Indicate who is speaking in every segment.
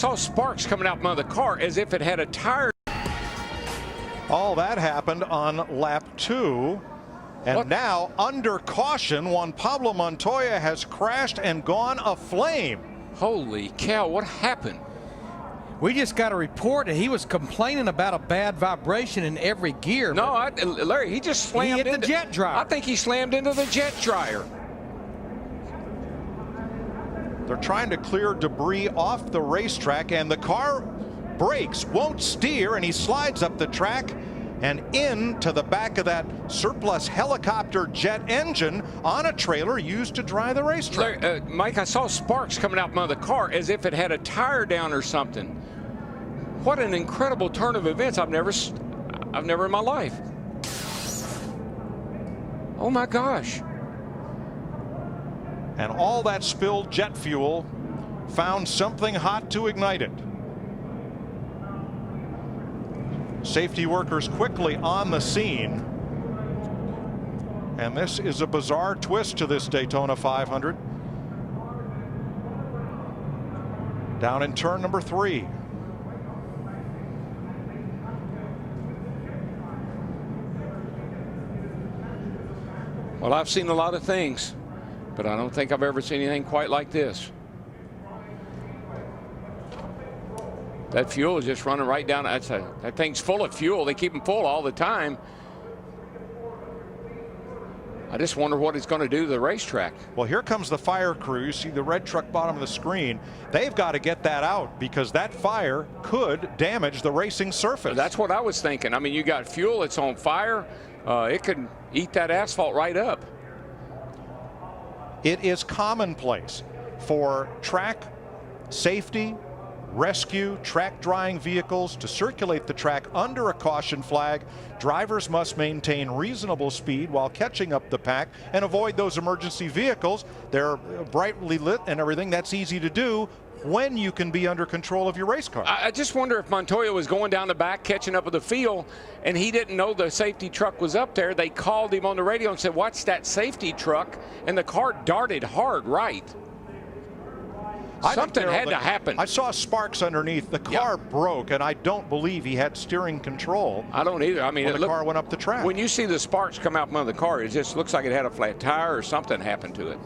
Speaker 1: Saw sparks coming out from the car as if it had a tire.
Speaker 2: All that happened on lap 2. And
Speaker 1: What?
Speaker 2: Now, under caution, Juan Pablo Montoya has crashed and gone aflame.
Speaker 1: Holy cow, what happened?
Speaker 3: We just got a report that he was complaining about a bad vibration in every gear.
Speaker 1: No, Larry, he just slammed
Speaker 3: hit the
Speaker 1: into
Speaker 3: jet dryer.
Speaker 1: I think he slammed into the jet dryer.
Speaker 2: They're trying to clear debris off the racetrack, and the car brakes, won't steer, and he slides up the track and into the back of that surplus helicopter jet engine on a trailer used to dry the racetrack.
Speaker 1: Larry, Mike, I saw sparks coming out from the car as if it had a tire down or something. What an incredible turn of events. I've never in my life. Oh my gosh.
Speaker 2: And all that spilled jet fuel found something hot to ignite it. Safety workers quickly on the scene. And this is a bizarre twist to this Daytona 500. Down in turn number 3.
Speaker 1: Well, I've seen a lot of things, but I don't think I've ever seen anything quite like this. That fuel is just running right down. That thing's full of fuel. They keep them full all the time. I just wonder what it's going to do to the racetrack.
Speaker 2: Well, here comes the fire crew. You see the red truck bottom of the screen. They've got to get that out because that fire could damage the racing surface.
Speaker 1: That's what I was thinking. I mean, you got fuel, it's on fire. It could eat that asphalt right up.
Speaker 2: It is commonplace for track safety, rescue, track drying vehicles to circulate the track under a caution flag. Drivers must maintain reasonable speed while catching up the pack and avoid those emergency vehicles. They're brightly lit and everything. That's easy to do when you can be under control of your race car.
Speaker 1: I just wonder if Montoya was going down the back catching up with the field and he didn't know the safety truck was up there. They called him on the radio and said, "Watch that safety truck," and the car darted hard right. Something had to happen.
Speaker 2: I saw sparks underneath. The car broke, and I don't believe he had steering control.
Speaker 1: I don't either. I mean,
Speaker 2: when the car went up the track.
Speaker 1: When you see the sparks come out from the car, it just looks like it had a flat tire or something happened to it.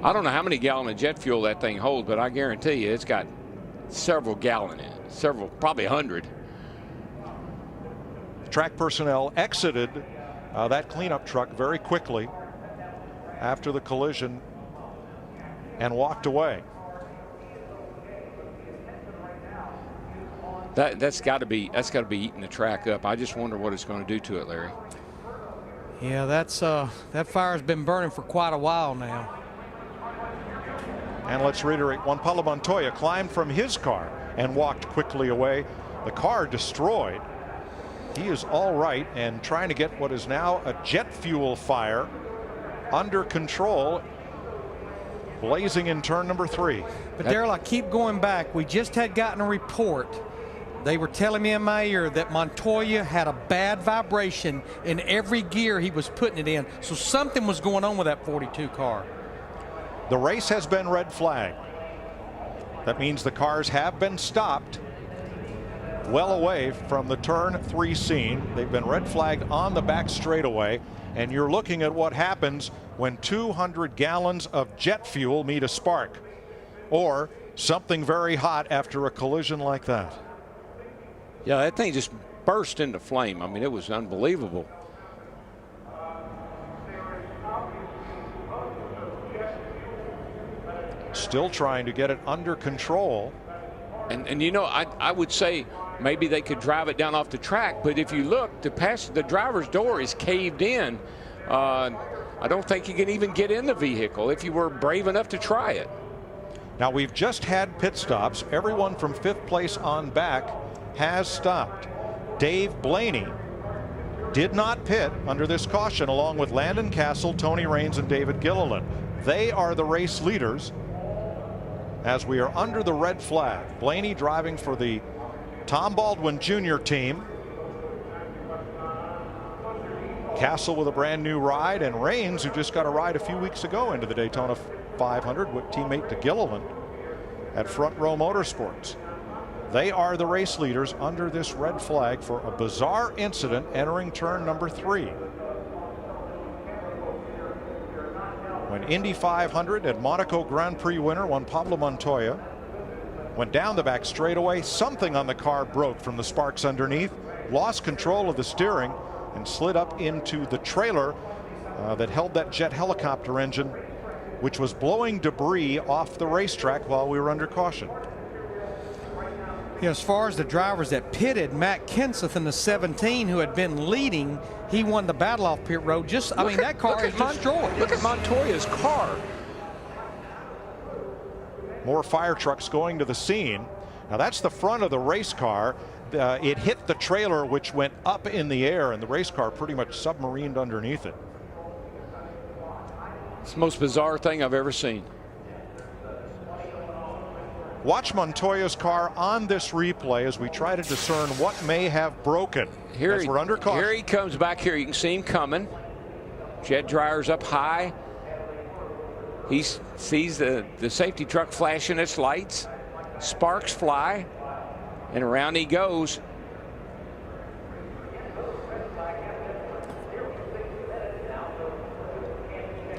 Speaker 1: I don't know how many gallons of jet fuel that thing holds, but I guarantee you it's got several gallons in it. Several, probably 100.
Speaker 2: Track personnel exited that cleanup truck very quickly after the collision and walked away.
Speaker 1: That's got to be eating the track up. I just wonder what it's going to do to it, Larry.
Speaker 3: Yeah, that fire's been burning for quite a while now.
Speaker 2: And let's reiterate, Juan Pablo Montoya climbed from his car and walked quickly away. The car destroyed. He is all right and trying to get what is now a jet fuel fire under control, blazing in turn number 3.
Speaker 3: But Darrell, I keep going back. We just had gotten a report. They were telling me in my ear that Montoya had a bad vibration in every gear he was putting it in. So something was going on with that 42 car.
Speaker 2: The race has been red flagged. That means the cars have been stopped well away from the turn 3 scene. They've been red flagged on the back straightaway. And you're looking at what happens when 200 gallons of jet fuel meet a spark or something very hot after a collision like that.
Speaker 1: Yeah, that thing just burst into flame. I mean, it was unbelievable.
Speaker 2: Still trying to get it under control.
Speaker 1: And you know, I would say maybe they could drive it down off the track, but if you look, the driver's door is caved in. I don't think you can even get in the vehicle if you were brave enough to try it.
Speaker 2: Now we've just had pit stops. Everyone from 5th place on back has stopped. Dave Blaney did not pit under this caution, along with Landon Castle, Tony Raines, and David Gilliland. They are the race leaders as we are under the red flag. Blaney driving for the Tom Baldwin Jr. team. Castle with a brand new ride, and Raines, who just got a ride a few weeks ago into the Daytona 500 with teammate to Gilliland at Front Row Motorsports. They are the race leaders under this red flag for a bizarre incident entering turn number 3. When Indy 500 and Monaco Grand Prix winner Juan Pablo Montoya went down the back straightaway, something on the car broke from the sparks underneath, lost control of the steering, and slid up into the trailer that held that jet helicopter engine, which was blowing debris off the racetrack while we were under caution.
Speaker 3: You know, as far as the drivers that pitted, Matt Kenseth in the 17, who had been leading, he won the battle off pit road. I mean, that car is destroyed.
Speaker 1: Look at Montoya's car.
Speaker 2: More fire trucks going to the scene. Now that's the front of the race car. It hit the trailer, which went up in the air, and the race car pretty much submarined underneath it.
Speaker 1: It's the most bizarre thing I've ever seen.
Speaker 2: Watch Montoya's car on this replay as we try to discern what may have broken. As we're under caution.
Speaker 1: Here he comes back here. You can see him coming. Jet dryer's up high. He sees the safety truck flashing its lights. Sparks fly, and around he goes.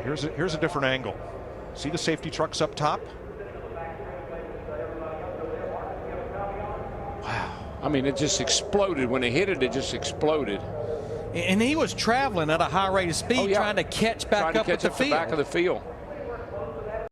Speaker 2: Here's a different angle. See the safety trucks up top? Wow.
Speaker 1: I mean, it just exploded. When it hit it, it just exploded.
Speaker 3: And he was traveling at a high rate of speed,
Speaker 1: Oh, yeah.
Speaker 3: trying to catch back up with the field.
Speaker 1: Back of the field.